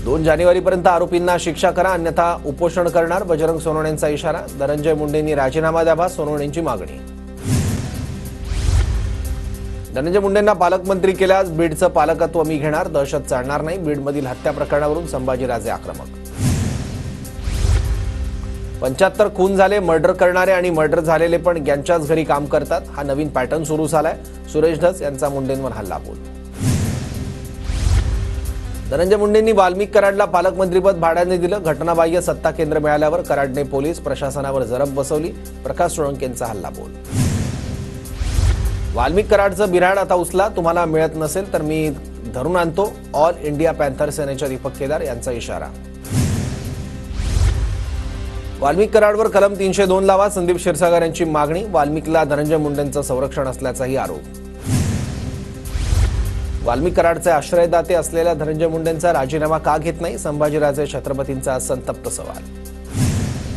2 जानेवारीपर्यंत आरोपींना शिक्षा करा अन्यथा उपोषण करणार बजरंग सोनवणेंचा इशारा। धनंजय मुंडेंनी राजीनामा द्यावा सोनवणेंची मागणी। धनंजय मुंडेंना पालकमंत्री केल्यास बीडचं पालकत्व मी घेणार, दहशत चालणार नाही। बीडमधील हत्या प्रकरणावरून संभाजीराजे आक्रमक। 75 खून झाले, मर्डर करणारे आणि मर्डर झालेले पण यांच्याच घरी काम करतात, हा नवीन पॅटर्न सुरू झालाय। सुरेश धस यांचा मुंडेंवर हल्लाबोल। धनंजय मुंडेंनी वाल्मिक कराडला पालकमंत्रीपद भाड्याने दिलं, घटनाबाह्य सत्ता केंद्र मिळाल्यावर कराडने पोलीस प्रशासनावर जरब बसवली। प्रकाश सोळंकेंचा हल्लाबोल। वाल्मिक कराडचं बिऱ्हाड आता उचला, तुम्हाला मिळत नसेल तर मी धरून आणतो, ऑल इंडिया पॅन्थर सेनेच्या दीपक केदार यांचा इशारा। वाल्मिक कराडवर कलम 302 लावा, संदीप क्षीरसागर यांची मागणी। वाल्मिकला धनंजय मुंडेंचं संरक्षण असल्याचाही आरोप। वाल्मिक कराडचे आश्रयदाते असलेल्या धनंजय मुंडेंचा राजीनामा का घेत नाही, संभाजीराजे छत्रपतींचा संतप्त सवाल।